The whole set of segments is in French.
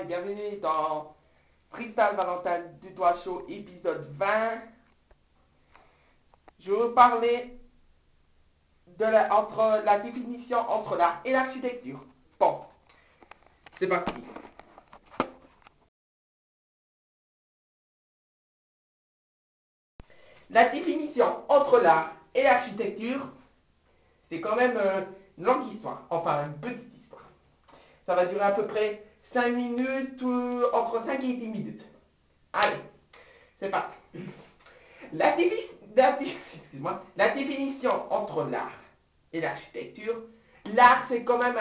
et bienvenue dans Freestyle Valentin Dutoit Show épisode 20. Je vais vous parler de la définition entre l'art et l'architecture. Bon, c'est parti. La définition entre l'art et l'architecture, c'est quand même une longue histoire, enfin une petite histoire. Ça va durer à peu près 5 minutes, entre 5 et 10 minutes. Allez, c'est parti. La définition entre l'art et l'architecture. L'art, c'est quand même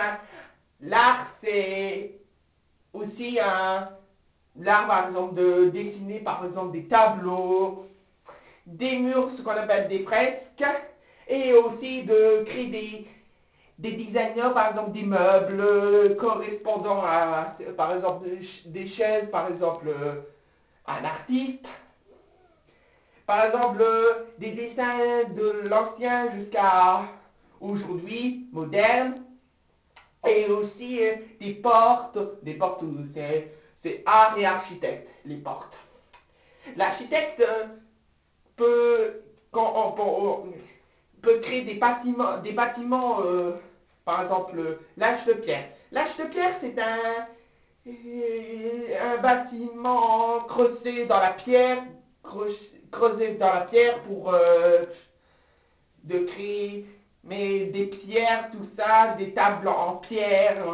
l'art, c'est aussi l'art, par exemple, de dessiner, par exemple, des tableaux, des murs, ce qu'on appelle des fresques, et aussi de créer des designers, par exemple, des meubles correspondant à, par exemple, des chaises, par exemple, un artiste. Par exemple, des dessins de l'ancien jusqu'à aujourd'hui, moderne. Et aussi des portes où c'est art et architecte, les portes. L'architecte peut, peut créer des bâtiments, par exemple, l'Arche de Pierre. L'Arche de Pierre, c'est un bâtiment creusé dans la pierre, pour de créer des pierres, tout ça, des tables en pierre,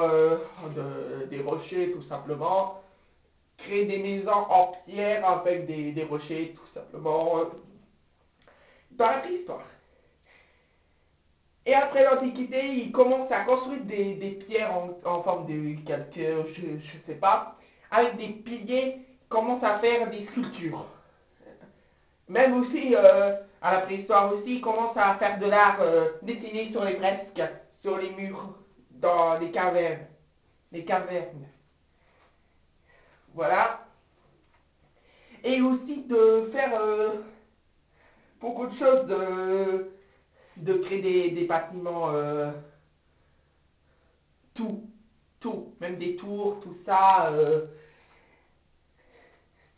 des rochers, tout simplement. Créer des maisons en pierre avec des rochers, tout simplement. Dans la préhistoire. Et après l'Antiquité, ils commencent à construire des pierres en forme de calcaire, je sais pas, avec des piliers, ils commencent à faire des sculptures. Même aussi, à la préhistoire aussi, ils commencent à faire de l'art dessiné sur les fresques, sur les murs, dans les cavernes. Les cavernes. Voilà. Et aussi de faire beaucoup de choses, de créer des bâtiments, tout, même des tours, tout ça,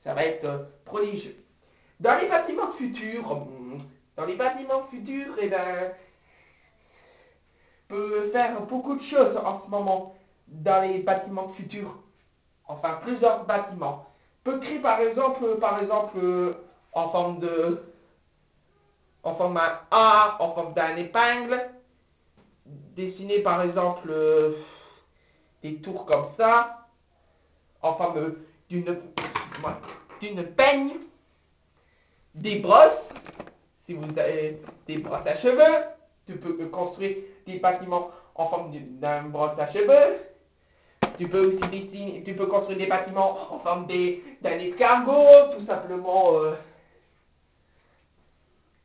ça va être prodigieux. Dans les bâtiments futurs, eh ben, peut faire beaucoup de choses en ce moment dans les bâtiments futurs. Enfin, plusieurs bâtiments. Peut créer par exemple, en forme en forme d'un A, en forme d'un épingle, dessiner par exemple des tours comme ça, en forme d'une peigne, des brosses, si vous avez des brosses à cheveux, tu peux construire des bâtiments en forme d'une brosse à cheveux. Tu peux aussi tu peux construire des bâtiments en forme d'un escargot, tout simplement,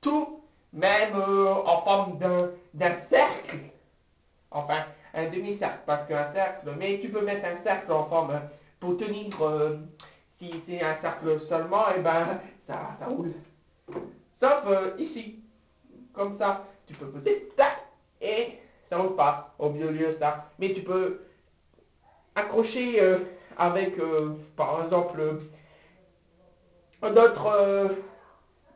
tout, même en forme d'un cercle, enfin un demi-cercle, parce qu'un cercle, mais tu peux mettre un cercle en forme pour tenir, si c'est un cercle seulement, et ben ça roule. Sauf ici, comme ça, tu peux poser, tac, et ça roule pas au milieu ça. Mais tu peux accrocher avec, par exemple, d'autres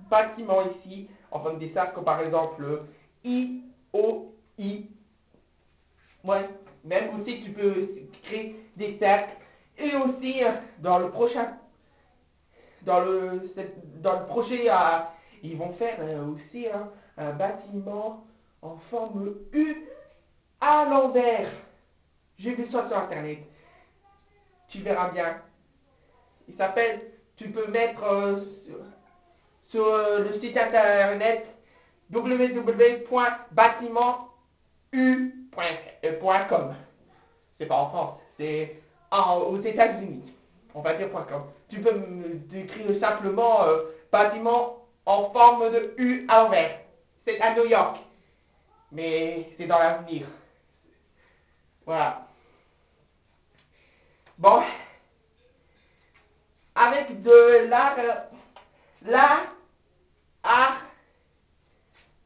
bâtiments ici, en forme des cercles, par exemple, I, O, I. Ouais, même aussi tu peux créer des cercles. Et aussi, dans le prochain, dans le projet, ils vont faire aussi un bâtiment en forme U à l'envers. J'ai vu ça sur internet. Tu verras bien. Il s'appelle, tu peux mettre sur le site internet www.batimentu.com. C'est pas en France, c'est aux États-Unis. On va dire .com. Tu peux écrire simplement bâtiment en forme de U à l'envers. C'est à New York. Mais c'est dans l'avenir. Voilà. Bon. Avec de l'art,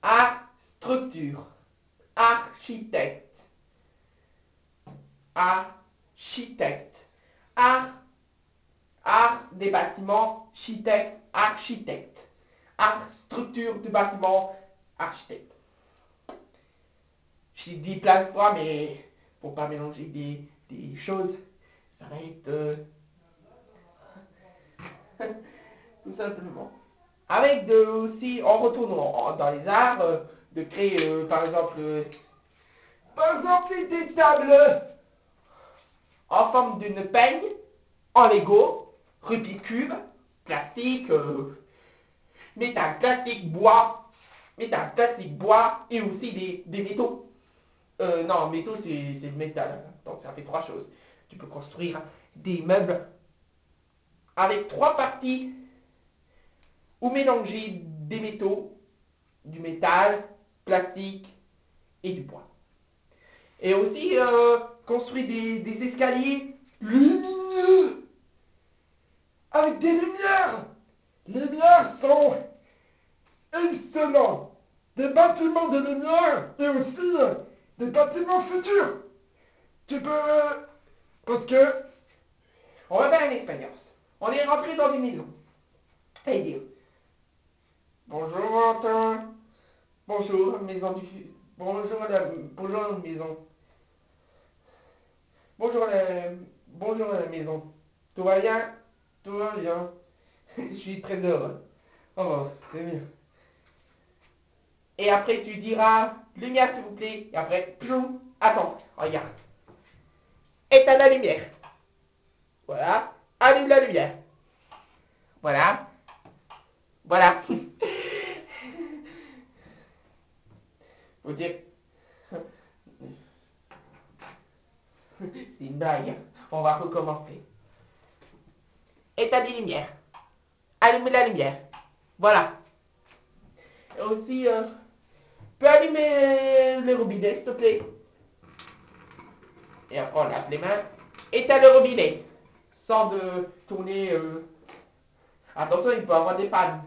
art, structure, architecte, architecte, art, art des bâtiments, architecte, art, structure de bâtiment, architecte. Je l'ai dit plein de fois, mais pour pas mélanger des choses, ça va être tout simplement. Avec aussi, en retournant dans les arts, de créer par exemple des tables en forme d'une peigne, en Lego, Rubik's Cube, plastique, métal, plastique, bois, et aussi des métaux. Non, métaux c'est le métal, donc ça fait trois choses. Tu peux construire des meubles avec trois parties ou mélanger des métaux, du métal, plastique et du bois. Et aussi construire des escaliers lumineux avec des lumières. Les lumières sont excellents. Des bâtiments de lumière et aussi des bâtiments futurs. Tu peux... Parce que... On va faire une expérience. On est rentré dans une maison. Et dire... Bonjour Antoine. Bonjour maison du... Bonjour maison. Bonjour la maison. Tout va bien? Tout va bien. Je suis très heureux. Oh, c'est bien. Et après tu diras, lumière s'il vous plaît. Et après, ploum, attends, regarde. Éteins la lumière. Voilà. Allume la lumière. Voilà. Voilà. Faut dire... C'est une blague. On va recommencer. Éteins les lumières. Allume la lumière. Voilà. Et aussi, peux allumer le robinet, s'il te plaît. Et après, on lave les mains. Éteins le robinet. Sans de tourner... Attention, il peut avoir des pannes.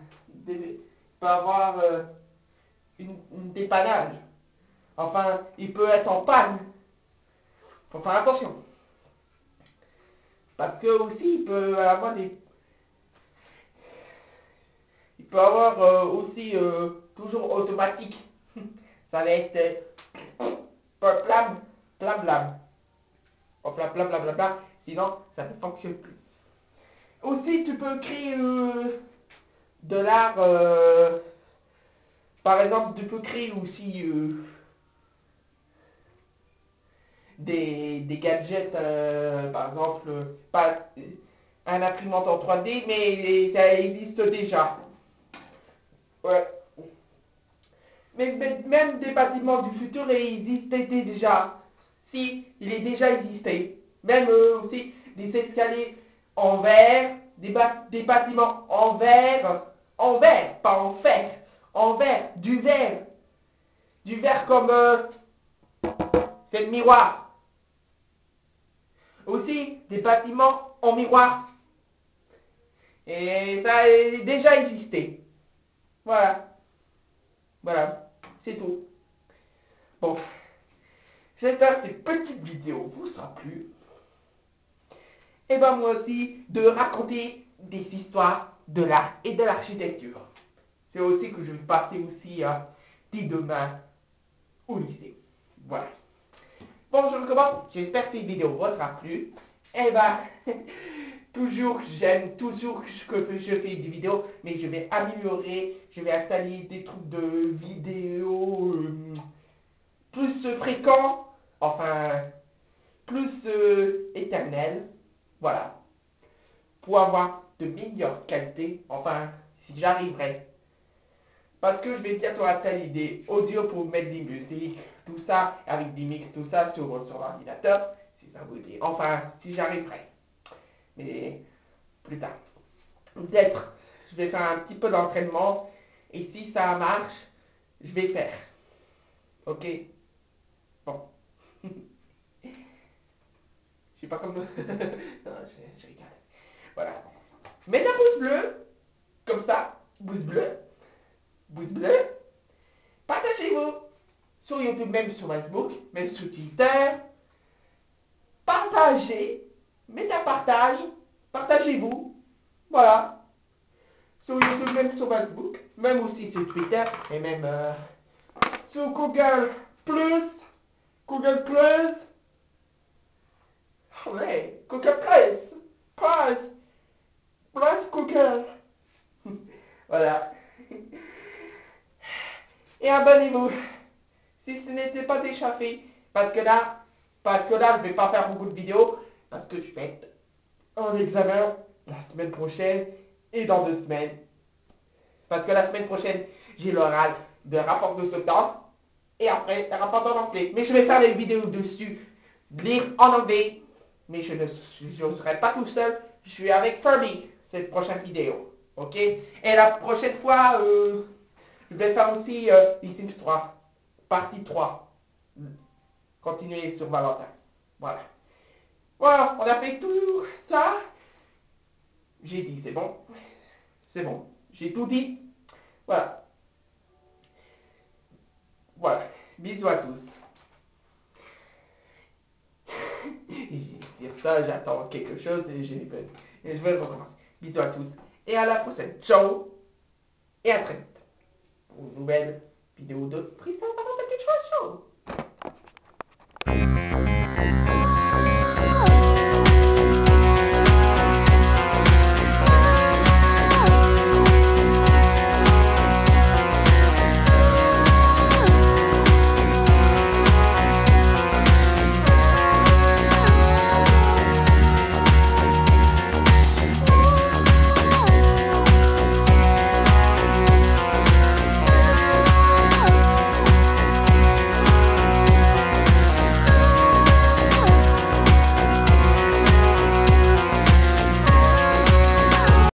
Il peut avoir une dépannage. Enfin, il peut être en panne. Faut faire attention. Parce que aussi, il peut avoir des... Il peut avoir aussi toujours automatique. Ça va être blam, blam, blam. Blam, blam, blam, blam, blam. Sinon, ça ne fonctionne plus. Aussi, tu peux créer de l'art. Par exemple, tu peux créer aussi des gadgets, par exemple, pas un imprimante en 3D, mais ça existe déjà. Ouais. Mais même des bâtiments du futur existaient déjà. Si, il est déjà existé. Même aussi des escaliers en verre, des bâtiments en verre, pas en fer, en verre, du verre comme c'est le miroir. Aussi des bâtiments en miroir. Et ça a déjà existé. Voilà. Voilà, c'est tout. Bon, j'espère que cette petite vidéo vous sera plu. Et ben moi aussi, de raconter des histoires de l'art et de l'architecture. C'est aussi que je vais passer aussi dès demain au lycée. Voilà. Bon, je recommence. J'espère que cette vidéo vous sera plu. Et ben, toujours j'aime, toujours que je fais des vidéos, mais je vais améliorer, je vais installer des trucs de vidéos plus fréquents, enfin, plus éternels, voilà, pour avoir de meilleures qualités, enfin, si j'arriverai. Parce que je vais bientôt installer des audios pour mettre des musiques, tout ça, avec des mix, tout ça sur l'ordinateur, si ça vous dit. Enfin, si j'arriverai. Mais plus tard. Peut-être, je vais faire un petit peu d'entraînement, et si ça marche, je vais faire. Ok? Bon. Je suis pas comme... non, je rigole. Voilà. Mettez un pouce bleu, comme ça, pouce bleu, partagez-vous sur YouTube, même sur Facebook, même sur Twitter, partagez, mettez un partage, partagez-vous, voilà, sur YouTube, même sur Facebook, même aussi sur Twitter, et même sur Google Plus, Google Plus, ouais, Google Plus Google, voilà, et abonnez-vous, si ce n'était pas déjà fait, parce que là, je vais pas faire beaucoup de vidéos, parce que je vais être en examen la semaine prochaine et dans 2 semaines. Parce que la semaine prochaine, j'ai l'oral de rapport de substance et après, le rapport en anglais. Mais je vais faire des vidéos dessus, lire en anglais, mais je ne serai pas tout seul, je suis avec Furby, cette prochaine vidéo. Ok? Et la prochaine fois, je vais faire aussi les Sims 3, partie 3. Continuer sur Valentin. Voilà. Voilà, on a fait tout ça. J'ai dit, c'est bon. C'est bon. J'ai tout dit. Voilà. Voilà. Bisous à tous. Dire ça, j'attends quelque chose et je vais recommencer. Bisous à tous. Et à la prochaine. Ciao. Et à très vite. Pour une nouvelle vidéo de Freestyle Valentin Show.